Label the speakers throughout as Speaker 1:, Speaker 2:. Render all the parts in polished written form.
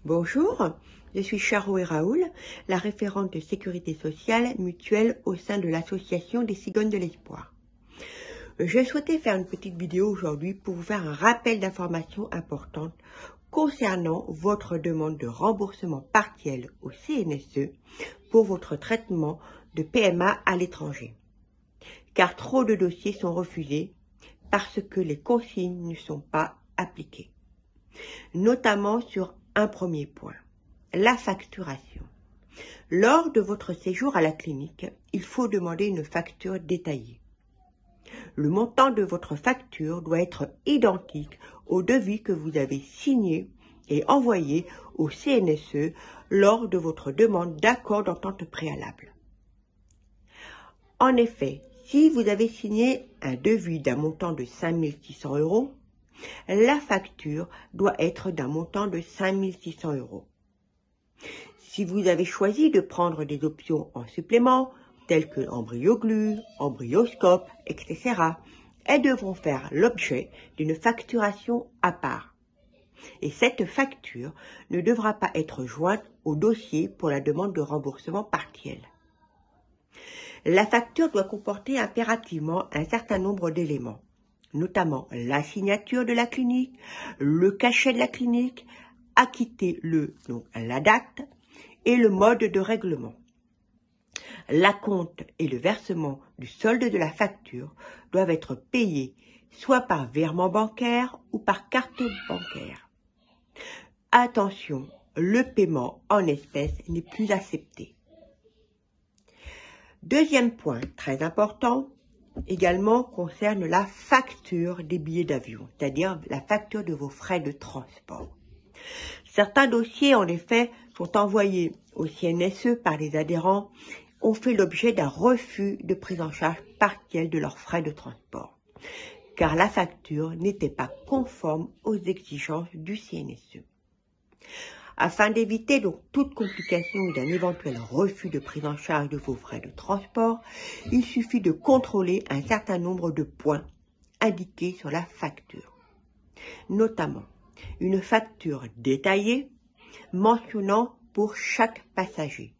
Speaker 1: Bonjour, je suis Charoué Raoul, la référente de sécurité sociale mutuelle au sein de l'association des Cigognes de l'Espoir. Je souhaitais faire une petite vidéo aujourd'hui pour vous faire un rappel d'informations importantes concernant votre demande de remboursement partiel au CNSE pour votre traitement de PMA à l'étranger. Car trop de dossiers sont refusés parce que les consignes ne sont pas appliquées. Notamment sur un premier point, la facturation. Lors de votre séjour à la clinique, il faut demander une facture détaillée. Le montant de votre facture doit être identique au devis que vous avez signé et envoyé au CNSE lors de votre demande d'accord d'entente préalable. En effet, si vous avez signé un devis d'un montant de 5 600 €, la facture doit être d'un montant de 5 600 €. Si vous avez choisi de prendre des options en supplément, telles que l'embryo-glue, embryoscope, etc., elles devront faire l'objet d'une facturation à part. Et cette facture ne devra pas être jointe au dossier pour la demande de remboursement partiel. La facture doit comporter impérativement un certain nombre d'éléments, notamment la signature de la clinique, le cachet de la clinique, acquitter la date et le mode de règlement. L'acompte et le versement du solde de la facture doivent être payés soit par virement bancaire ou par carte bancaire. Attention, le paiement en espèces n'est plus accepté. Deuxième point très important, également concerne la facture des billets d'avion, c'est-à-dire la facture de vos frais de transport. Certains dossiers, en effet, sont envoyés au CNSE par les adhérents, ont fait l'objet d'un refus de prise en charge partielle de leurs frais de transport, car la facture n'était pas conforme aux exigences du CNSE. Afin d'éviter donc toute complication d'un éventuel refus de prise en charge de vos frais de transport, il suffit de contrôler un certain nombre de points indiqués sur la facture, notamment une facture détaillée mentionnant pour chaque passager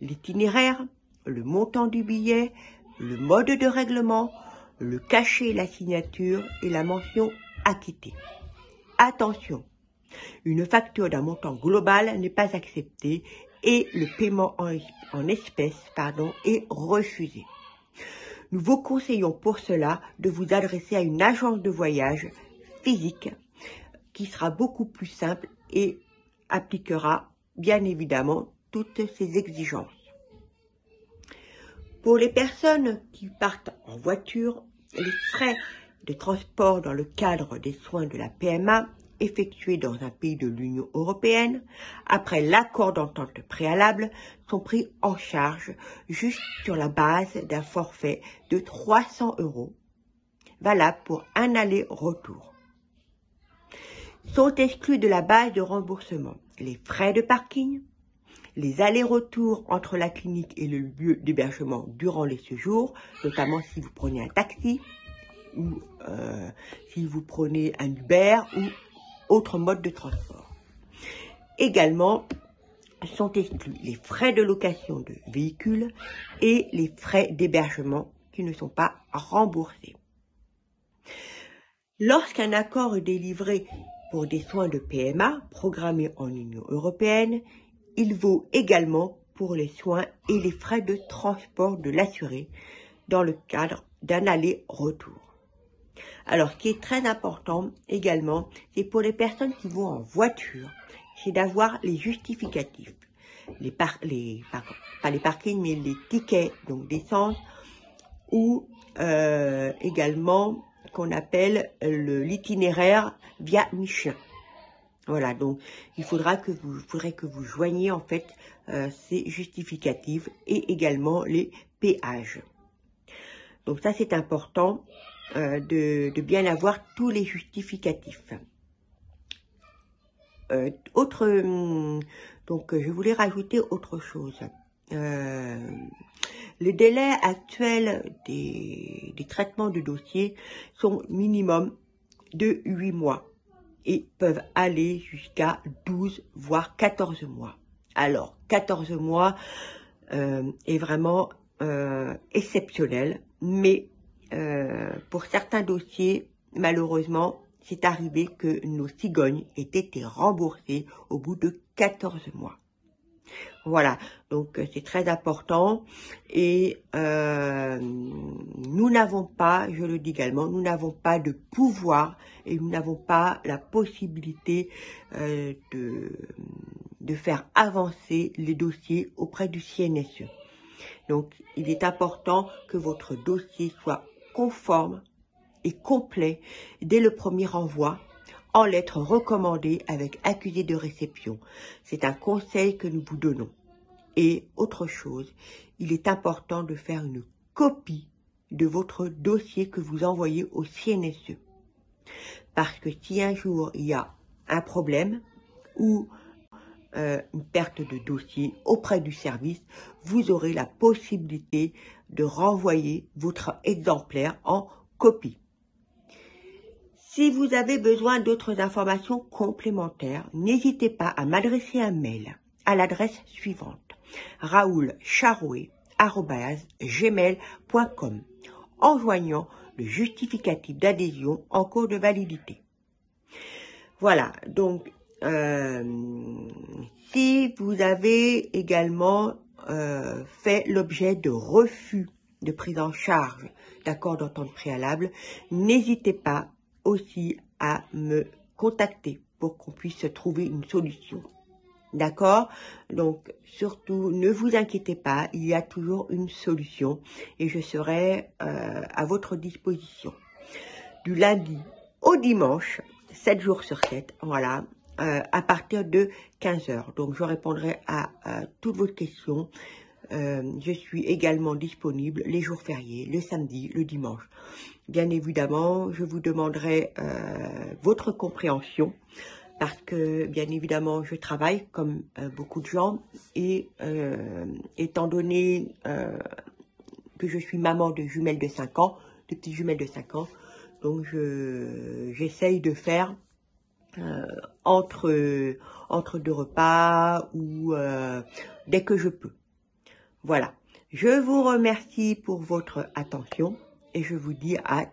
Speaker 1: l'itinéraire, le montant du billet, le mode de règlement, le cachet et la signature et la mention acquittée. Attention, une facture d'un montant global n'est pas acceptée et le paiement en espèces est refusé. Nous vous conseillons pour cela de vous adresser à une agence de voyage physique qui sera beaucoup plus simple et appliquera bien évidemment toutes ces exigences. Pour les personnes qui partent en voiture, les frais de transport dans le cadre des soins de la PMA effectués dans un pays de l'Union européenne, après l'accord d'entente préalable, sont pris en charge juste sur la base d'un forfait de 300 €, valable pour un aller-retour. Sont exclus de la base de remboursement les frais de parking, les allers-retours entre la clinique et le lieu d'hébergement durant les séjours, notamment si vous prenez un taxi ou si vous prenez un Uber ou autre mode de transport. Également sont exclus les frais de location de véhicules et les frais d'hébergement qui ne sont pas remboursés. Lorsqu'un accord est délivré pour des soins de PMA programmés en Union européenne, il vaut également pour les soins et les frais de transport de l'assuré dans le cadre d'un aller-retour. Alors, ce qui est très important également, c'est pour les personnes qui vont en voiture, c'est d'avoir les justificatifs, pas les parkings, mais les tickets donc d'essence ou également qu'on appelle l'itinéraire via Michelin. Voilà, donc il faudrait que vous joigniez en fait ces justificatifs et également les péages. Donc ça c'est important de bien avoir tous les justificatifs. Donc je voulais rajouter autre chose. Les délais actuels des traitements de dossiers sont minimum de 8 mois. et peuvent aller jusqu'à 12 voire 14 mois. Alors 14 mois est vraiment exceptionnel, mais pour certains dossiers, malheureusement, c'est arrivé que nos cigognes aient été remboursées au bout de 14 mois. Voilà, donc c'est très important et nous n'avons pas, je le dis également, nous n'avons pas de pouvoir et nous n'avons pas la possibilité de faire avancer les dossiers auprès du CNSE. Donc, il est important que votre dossier soit conforme et complet dès le premier envoi, en lettres recommandées avec accusé de réception. C'est un conseil que nous vous donnons. Et autre chose, il est important de faire une copie de votre dossier que vous envoyez au CNSE. Parce que si un jour il y a un problème ou une perte de dossier auprès du service, vous aurez la possibilité de renvoyer votre exemplaire en copie. Si vous avez besoin d'autres informations complémentaires, n'hésitez pas à m'adresser un mail à l'adresse suivante: raoulcharouet@gmail.com en joignant le justificatif d'adhésion en cours de validité. Voilà, donc si vous avez également fait l'objet de refus de prise en charge d'accord d'entente préalable, n'hésitez pas aussi à me contacter pour qu'on puisse trouver une solution. D'accord? Donc, surtout, ne vous inquiétez pas, il y a toujours une solution et je serai à votre disposition. Du lundi au dimanche, 7 jours sur 7, voilà, à partir de 15 h. Donc, je répondrai à toutes vos questions. Je suis également disponible les jours fériés, le samedi, le dimanche. Bien évidemment, je vous demanderai votre compréhension parce que, bien évidemment, je travaille comme beaucoup de gens et étant donné que je suis maman de jumelles de 5 ans, de petites jumelles de 5 ans, donc j'essaye de faire entre deux repas ou dès que je peux. Voilà, je vous remercie pour votre attention et je vous dis à